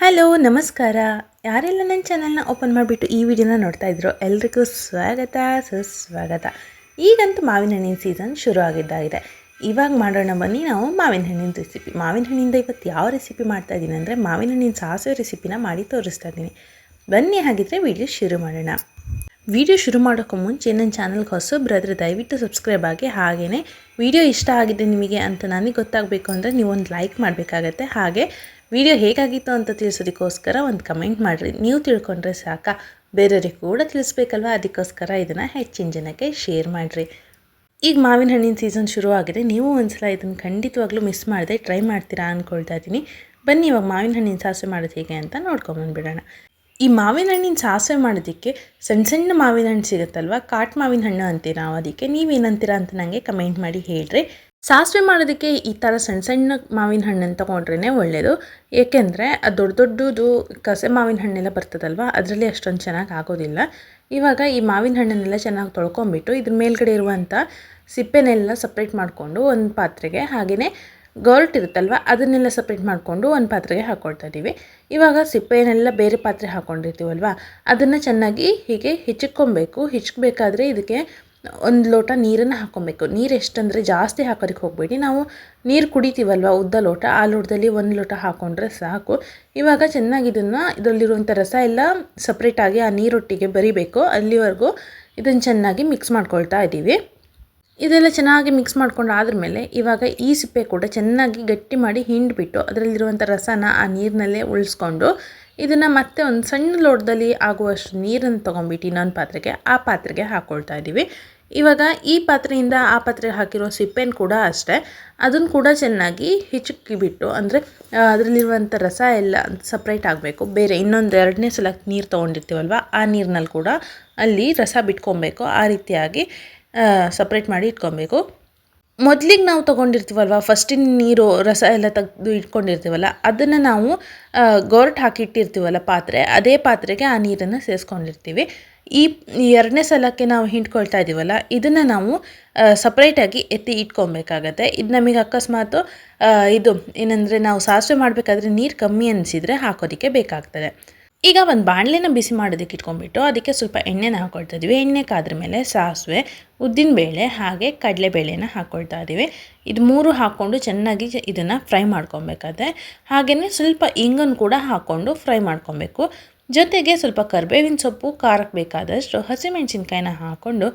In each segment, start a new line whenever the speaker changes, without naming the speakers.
Hello ನಮಸ್ಕಾರ. ಯಾರೆಲ್ಲ ನನ್ನ ಚಾನಲ್ನ ಓಪನ್ ಮಾಡಿಬಿಟ್ಟು ಈ ವಿಡಿಯೋನ ನೋಡ್ತಾ ಇದ್ರು ಎಲ್ರಿಗೂ ಸ್ವಾಗತ ಸುಸ್ವಾಗತ. ಈಗಂತೂ ಮಾವಿನ ಹಣ್ಣಿನ ಸೀಸನ್ ಶುರು ಆಗಿದ್ದಾಗಿದೆ. ಇವಾಗ ಮಾಡೋಣ ಬನ್ನಿ ನಾವು ಮಾವಿನ ಹಣ್ಣಿನ ರೆಸಿಪಿ. ಮಾವಿನ ಹಣ್ಣಿಂದ ಇವತ್ತು ಯಾವ ರೆಸಿಪಿ ಮಾಡ್ತಾ ಇದ್ದೀನಿ ಅಂದರೆ ಮಾವಿನ ಹಣ್ಣಿನ ಸಾಸಿವೆ ರೆಸಿಪಿನ ಮಾಡಿ ತೋರಿಸ್ತಾ ಇದ್ದೀನಿ. ಬನ್ನಿ ಹಾಗಿದ್ರೆ ವಿಡಿಯೋ ಶುರು ಮಾಡೋಣ. ವಿಡಿಯೋ ಶುರು ಮಾಡೋಕ್ಕೂ ಮುಂಚೆ ನನ್ನ ಚಾನಲ್ಗೆ ಹೊಸಬ್ರಾದರೆ ದಯವಿಟ್ಟು ಸಬ್ಸ್ಕ್ರೈಬ್ ಆಗಿ, ಹಾಗೆಯೇ ವಿಡಿಯೋ ಇಷ್ಟ ಆಗಿದೆ ನಿಮಗೆ ಅಂತ ನನಗೆ ಗೊತ್ತಾಗಬೇಕು ಅಂದರೆ ನೀವು ಒಂದು ಲೈಕ್ ಮಾಡಬೇಕಾಗತ್ತೆ. ಹಾಗೆ ವಿಡಿಯೋ ಹೇಗಾಗಿತ್ತು ಅಂತ ತಿಳಿಸೋದಕ್ಕೋಸ್ಕರ ಒಂದು ಕಮೆಂಟ್ ಮಾಡಿರಿ. ನೀವು ತಿಳ್ಕೊಂಡ್ರೆ ಸಾಕು, ಬೇರೆಯವ್ರಿಗೆ ಕೂಡ ತಿಳಿಸ್ಬೇಕಲ್ವ, ಅದಕ್ಕೋಸ್ಕರ ಇದನ್ನು ಹೆಚ್ಚಿನ ಜನಕ್ಕೆ ಶೇರ್ ಮಾಡಿರಿ. ಈಗ ಮಾವಿನ ಹಣ್ಣಿನ ಸೀಸನ್ ಶುರು ಆಗಿದೆ. ನೀವು ಒಂದ್ಸಲ ಇದನ್ನು ಖಂಡಿತವಾಗ್ಲೂ ಮಿಸ್ ಮಾಡದೆ ಟ್ರೈ ಮಾಡ್ತೀರಾ ಅಂದ್ಕೊಳ್ತಾ ಇದ್ದೀನಿ. ಬನ್ನಿ ಇವಾಗ ಮಾವಿನ ಹಣ್ಣಿನ ಸಾಸಿವೆ ಮಾಡೋದು ಹೇಗೆ ಅಂತ ನೋಡ್ಕೊಂಬಂದ್ಬಿಡೋಣ. ಈ ಮಾವಿನ ಹಣ್ಣಿನ ಸಾಸಿವೆ ಮಾಡೋದಕ್ಕೆ ಸಣ್ಣ ಸಣ್ಣ ಮಾವಿನ ಹಣ್ಣು ಸಿಗುತ್ತಲ್ವ, ಕಾಟು ಮಾವಿನ ಹಣ್ಣು ಅಂತೀವಿ ನಾವು. ಅದಕ್ಕೆ ನೀವೇನಂತೀರಾ ಅಂತ ನನಗೆ ಕಮೆಂಟ್ ಮಾಡಿ ಹೇಳ್ರಿ. ಸಾಸಿವೆ ಮಾಡೋದಕ್ಕೆ ಈ ಥರ ಸಣ್ಣ ಸಣ್ಣ ಮಾವಿನ ಹಣ್ಣನ್ನು ತೊಗೊಂಡ್ರೇ ಒಳ್ಳೆಯದು. ಏಕೆಂದರೆ ಅದು ದೊಡ್ಡ ದೊಡ್ಡದು ಕಸೆ ಮಾವಿನ ಹಣ್ಣೆಲ್ಲ ಬರ್ತದಲ್ವ, ಅದರಲ್ಲಿ ಅಷ್ಟೊಂದು ಚೆನ್ನಾಗಿ ಆಗೋದಿಲ್ಲ. ಇವಾಗ ಈ ಮಾವಿನ ಹಣ್ಣನ್ನೆಲ್ಲ ಚೆನ್ನಾಗಿ ತೊಳ್ಕೊಂಬಿಟ್ಟು ಇದ್ರ ಮೇಲ್ಗಡೆ ಇರುವಂಥ ಸಿಪ್ಪೆನೆಲ್ಲ ಸಪ್ರೇಟ್ ಮಾಡಿಕೊಂಡು ಒಂದು ಪಾತ್ರೆಗೆ, ಹಾಗೆಯೇ ಗೌರ್ಟ್ ಇರುತ್ತಲ್ವ ಅದನ್ನೆಲ್ಲ ಸಪ್ರೇಟ್ ಮಾಡಿಕೊಂಡು ಒಂದು ಪಾತ್ರೆಗೆ ಹಾಕ್ಕೊಳ್ತಾ ಇದ್ದೀವಿ. ಇವಾಗ ಸಿಪ್ಪೆನೆಲ್ಲ ಬೇರೆ ಪಾತ್ರೆ ಹಾಕ್ಕೊಂಡಿರ್ತೀವಲ್ವ ಅದನ್ನು ಚೆನ್ನಾಗಿ ಹೀಗೆ ಹಿಚ್ಕೊಬೇಕು. ಹಿಚ್ಕಬೇಕಾದ್ರೆ ಇದಕ್ಕೆ ಒಂದು ಲೋಟ ನೀರನ್ನು ಹಾಕ್ಕೊಬೇಕು. ನೀರು ಎಷ್ಟಂದರೆ ಜಾಸ್ತಿ ಹಾಕೋದಕ್ಕೆ ಹೋಗಬೇಡಿ. ನಾವು ನೀರು ಕುಡಿತೀವಲ್ವ ಉದ್ದ ಲೋಟ, ಆ ಲೋಟದಲ್ಲಿ ಒಂದು ಲೋಟ ಹಾಕ್ಕೊಂಡ್ರೆ ಸಾಕು. ಇವಾಗ ಚೆನ್ನಾಗಿ ಇದರಲ್ಲಿರುವಂಥ ರಸ ಎಲ್ಲ ಸಪ್ರೇಟಾಗಿ ಆ ನೀರೊಟ್ಟಿಗೆ ಬರಿಬೇಕು. ಅಲ್ಲಿವರೆಗೂ ಇದನ್ನು ಚೆನ್ನಾಗಿ ಮಿಕ್ಸ್ ಮಾಡ್ಕೊಳ್ತಾ ಇದ್ದೀವಿ. ಇದೆಲ್ಲ ಚೆನ್ನಾಗಿ ಮಿಕ್ಸ್ ಮಾಡ್ಕೊಂಡು ಆದಮೇಲೆ ಇವಾಗ ಈ ಸಿಪ್ಪೆ ಕೂಡ ಚೆನ್ನಾಗಿ ಗಟ್ಟಿ ಮಾಡಿ ಹಿಂಡಿಬಿಟ್ಟು ಅದರಲ್ಲಿರುವಂಥ ರಸನ ಆ ನೀರಿನಲ್ಲೇ ಉಳಿಸ್ಕೊಂಡು ಇದನ್ನು ಮತ್ತೆ ಒಂದು ಸಣ್ಣ ಲೋಟದಲ್ಲಿ ಆಗುವಷ್ಟು ನೀರನ್ನು ತೊಗೊಂಬಿಟ್ಟು ಇನ್ನೊಂದು ಪಾತ್ರೆಗೆ, ಆ ಪಾತ್ರೆಗೆ ಹಾಕ್ಕೊಳ್ತಾ ಇದ್ದೀವಿ. ಇವಾಗ ಈ ಪಾತ್ರೆಯಿಂದ ಆ ಪಾತ್ರೆಗೆ ಹಾಕಿರೋ ಸಿಪ್ಪೆನ ಕೂಡ ಅಷ್ಟೇ, ಅದನ್ನು ಕೂಡ ಚೆನ್ನಾಗಿ ಹಿಚುಕಿಬಿಟ್ಟು, ಅಂದರೆ ಅದರಲ್ಲಿರುವಂಥ ರಸ ಎಲ್ಲ ಸಪ್ರೇಟ್ ಆಗಬೇಕು. ಬೇರೆ ಇನ್ನೊಂದು ಎರಡನೇ ಸಲ ನೀರು ತೊಗೊಂಡಿರ್ತೀವಲ್ವ ಆ ನೀರಿನಲ್ಲಿ ಕೂಡ ಅಲ್ಲಿ ರಸ ಬಿಟ್ಕೊಬೇಕು. ಆ ರೀತಿಯಾಗಿ ಸಪ್ರೇಟ್ ಮಾಡಿ ಇಟ್ಕೊಬೇಕು. ಮೊದಲಿಗೆ ನಾವು ತೊಗೊಂಡಿರ್ತೀವಲ್ವ ಫಸ್ಟಿನ ನೀರು ರಸ ಎಲ್ಲ ತೆಗೆದು ಇಟ್ಕೊಂಡಿರ್ತೀವಲ್ಲ ಅದನ್ನು ನಾವು ಗೌರ್ಟ್ ಹಾಕಿಟ್ಟಿರ್ತೀವಲ್ಲ ಪಾತ್ರೆ, ಅದೇ ಪಾತ್ರೆಗೆ ಆ ನೀರನ್ನು ಸೇರಿಸ್ಕೊಂಡಿರ್ತೀವಿ. ಈ ಎರಡನೇ ಸಲಕ್ಕೆ ನಾವು ಹಿಂಡ್ಕೊಳ್ತಾ ಇದ್ದೀವಲ್ಲ ಇದನ್ನು ನಾವು ಸಪ್ರೇಟಾಗಿ ಎತ್ತಿ ಇಟ್ಕೊಬೇಕಾಗತ್ತೆ. ಇದು ನಮಗೆ ಅಕಸ್ಮಾತ್ ಇದು ಏನಂದರೆ ನಾವು ಸಾಸಿವೆ ಮಾಡಬೇಕಾದ್ರೆ ನೀರು ಕಮ್ಮಿ ಅನಿಸಿದರೆ ಹಾಕೋದಕ್ಕೆ ಬೇಕಾಗ್ತದೆ. ಈಗ ಒಂದು ಬಾಣಲೆನ ಬಿಸಿ ಮಾಡೋದಕ್ಕೆ ಇಟ್ಕೊಂಡ್ಬಿಟ್ಟು ಅದಕ್ಕೆ ಸ್ವಲ್ಪ ಎಣ್ಣೆನ ಹಾಕ್ಕೊಳ್ತಾ ಇದ್ದೀವಿ. ಎಣ್ಣೆ ಕಾದ್ರ ಮೇಲೆ ಸಾಸಿವೆ, ಉದ್ದಿನಬೇಳೆ ಹಾಗೆ ಕಡಲೆಬೇಳೆನ ಹಾಕ್ಕೊಳ್ತಾ ಇದ್ದೀವಿ. ಇದು ಮೂರು ಹಾಕ್ಕೊಂಡು ಚೆನ್ನಾಗಿ ಇದನ್ನು ಫ್ರೈ ಮಾಡ್ಕೊಬೇಕಾದ್ರೆ, ಹಾಗೆಯೇ ಸ್ವಲ್ಪ ಇಂಗನ್ನು ಕೂಡ ಹಾಕ್ಕೊಂಡು ಫ್ರೈ ಮಾಡ್ಕೊಬೇಕು. ಜೊತೆಗೆ ಸ್ವಲ್ಪ ಕರಿಬೇವಿನ ಸೊಪ್ಪು, ಖಾರಕ್ಕೆ ಬೇಕಾದಷ್ಟು ಹಸಿಮೆಣಸಿನ್ಕಾಯಿನ ಹಾಕ್ಕೊಂಡು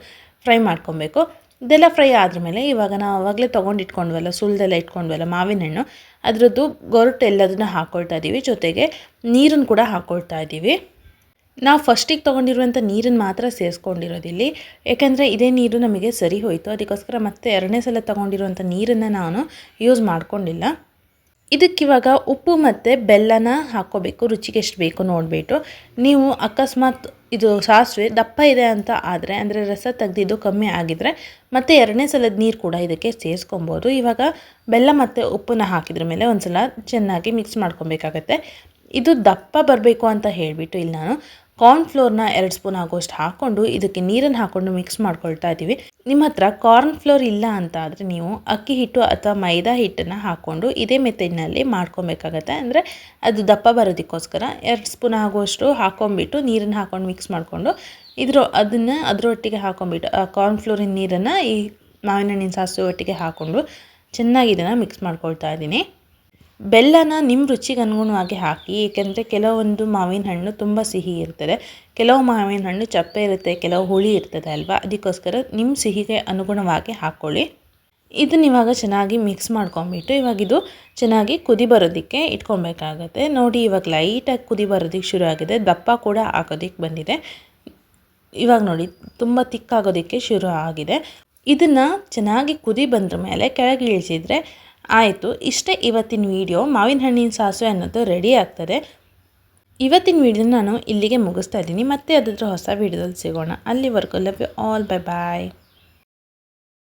ಫ್ರೈ ಮಾಡ್ಕೊಬೇಕು. ಇದೆಲ್ಲ ಫ್ರೈ ಆದಮೇಲೆ ಇವಾಗ ನಾವು ಆವಾಗಲೇ ತೊಗೊಂಡಿಟ್ಕೊಂಡ್ವಲ್ಲ, ಸುಲಿದೆಲ್ಲ ಇಟ್ಕೊಂಡ್ವಲ್ಲ ಮಾವಿನ ಹಣ್ಣು, ಅದರದ್ದು ಗೊರಟು ಎಲ್ಲದನ್ನು ಹಾಕ್ಕೊಳ್ತಾ ಇದ್ದೀವಿ. ಜೊತೆಗೆ ನೀರನ್ನು ಕೂಡ ಹಾಕ್ಕೊಳ್ತಾ ಇದ್ದೀವಿ. ನಾವು ಫಸ್ಟಿಗೆ ತೊಗೊಂಡಿರುವಂಥ ನೀರನ್ನು ಮಾತ್ರ ಸೇರಿಸ್ಕೊಂಡಿರೋದಿಲ್ಲಿ, ಯಾಕೆಂದರೆ ಇದೇ ನೀರು ನಮಗೆ ಸರಿ ಹೋಯಿತು. ಅದಕ್ಕೋಸ್ಕರ ಮತ್ತೆ ಎರಡನೇ ಸಲ ತೊಗೊಂಡಿರುವಂಥ ನೀರನ್ನು ನಾನು ಯೂಸ್ ಮಾಡ್ಕೊಂಡಿಲ್ಲ. ಇದಕ್ಕಿವಾಗ ಉಪ್ಪು ಮತ್ತು ಬೆಲ್ಲನ ಹಾಕ್ಕೋಬೇಕು. ರುಚಿಗೆ ಎಷ್ಟು ಬೇಕು ನೋಡಿಬಿಟ್ಟು. ನೀವು ಅಕಸ್ಮಾತ್ ಇದು ಸಾಸಿವೆ ದಪ್ಪ ಇದೆ ಅಂತ ಆದರೆ, ಅಂದರೆ ರಸ ತೆಗೆದಿದ್ದು ಕಮ್ಮಿ ಆಗಿದರೆ ಮತ್ತು ಎರಡನೇ ಸಲದ ನೀರು ಕೂಡ ಇದಕ್ಕೆ ಸೇರಿಸ್ಕೊಬೋದು. ಇವಾಗ ಬೆಲ್ಲ ಮತ್ತು ಉಪ್ಪನ್ನ ಹಾಕಿದ್ರ ಮೇಲೆ ಒಂದು ಸಲ ಚೆನ್ನಾಗಿ ಮಿಕ್ಸ್ ಮಾಡ್ಕೊಬೇಕಾಗತ್ತೆ. ಇದು ದಪ್ಪ ಬರಬೇಕು ಅಂತ ಹೇಳಿಬಿಟ್ಟು ಇಲ್ಲಿ ನಾನು ಕಾರ್ನ್ಫ್ಲೋರ್ನ 2 ಸ್ಪೂನ್ ಆಗೋಷ್ಟು ಹಾಕ್ಕೊಂಡು ಇದಕ್ಕೆ ನೀರನ್ನು ಹಾಕ್ಕೊಂಡು ಮಿಕ್ಸ್ ಮಾಡ್ಕೊಳ್ತಾ ಇದ್ದೀವಿ. ನಿಮ್ಮ ಹತ್ರ ಕಾರ್ನ್ಫ್ಲೋರ್ ಇಲ್ಲ ಅಂತ ಆದರೆ ನೀವು ಅಕ್ಕಿ ಹಿಟ್ಟು ಅಥವಾ ಮೈದಾ ಹಿಟ್ಟನ್ನು ಹಾಕ್ಕೊಂಡು ಇದೇ ಮೆಥಡ್ನಲ್ಲಿ ಮಾಡ್ಕೊಬೇಕಾಗತ್ತೆ. ಅಂದರೆ ಅದು ದಪ್ಪ ಬರೋದಕ್ಕೋಸ್ಕರ 2 ಸ್ಪೂನ್ ಆಗುವಷ್ಟು ಹಾಕ್ಕೊಂಬಿಟ್ಟು ನೀರನ್ನು ಹಾಕ್ಕೊಂಡು ಮಿಕ್ಸ್ ಮಾಡಿಕೊಂಡು ಅದರೊಟ್ಟಿಗೆ ಹಾಕ್ಕೊಂಬಿಟ್ಟು ಆ ಕಾರ್ನ್ಫ್ಲೋರಿನ ನೀರನ್ನು ಈ ಮಾವಿನ ಹಣ್ಣಿನ ಸಾಸಿವೆ ಒಟ್ಟಿಗೆ ಹಾಕ್ಕೊಂಡು ಚೆನ್ನಾಗಿ ಇದನ್ನು ಮಿಕ್ಸ್ ಮಾಡ್ಕೊಳ್ತಾ ಇದ್ದೀನಿ. ಬೆಲ್ಲನ ನಿಮ್ಮ ರುಚಿಗೆ ಅನುಗುಣವಾಗಿ ಹಾಕಿ, ಏಕೆಂದರೆ ಕೆಲವೊಂದು ಮಾವಿನ ಹಣ್ಣು ತುಂಬ ಸಿಹಿ ಇರ್ತದೆ, ಕೆಲವು ಮಾವಿನ ಹಣ್ಣು ಚಪ್ಪೆ ಇರುತ್ತೆ, ಕೆಲವು ಹುಳಿ ಇರ್ತದೆ ಅಲ್ವಾ. ಅದಕ್ಕೋಸ್ಕರ ನಿಮ್ಮ ಸಿಹಿಗೆ ಅನುಗುಣವಾಗಿ ಹಾಕ್ಕೊಳ್ಳಿ. ಇದನ್ನ ಇವಾಗ ಚೆನ್ನಾಗಿ ಮಿಕ್ಸ್ ಮಾಡ್ಕೊಂಬಿಟ್ಟು ಇವಾಗ ಇದು ಚೆನ್ನಾಗಿ ಕುದಿ ಬರೋದಕ್ಕೆ ಇಟ್ಕೊಬೇಕಾಗತ್ತೆ. ನೋಡಿ ಇವಾಗ ಲೈಟಾಗಿ ಕುದಿ ಬರೋದಕ್ಕೆ ಶುರು ಆಗಿದೆ, ದಪ್ಪ ಕೂಡ ಆಗೋದಕ್ಕೆ ಬಂದಿದೆ. ಇವಾಗ ನೋಡಿ ತುಂಬ ತಿಕ್ಕಾಗೋದಕ್ಕೆ ಶುರು ಆಗಿದೆ. ಇದನ್ನು ಚೆನ್ನಾಗಿ ಕುದಿ ಬಂದ್ರ ಮೇಲೆ ಕೆಳಗೆ ಇಳಿಸಿದರೆ ಆಯಿತು. ಇಷ್ಟೇ ಇವತ್ತಿನ ವಿಡಿಯೋ. ಮಾವಿನ ಹಣ್ಣಿನ ಸಾಸಿವೆ ಅನ್ನೋದು ರೆಡಿ ಆಗ್ತದೆ. ಇವತ್ತಿನ ವಿಡಿಯೋನ ನಾನು ಇಲ್ಲಿಗೆ ಮುಗಿಸ್ತಾ ಇದ್ದೀನಿ. ಮತ್ತೆ ಅದ್ರ ಹೊಸ ವಿಡಿಯೋದಲ್ಲಿ ಸಿಗೋಣ. ಅಲ್ಲಿವರೆಗೂ love you all. Bye bye.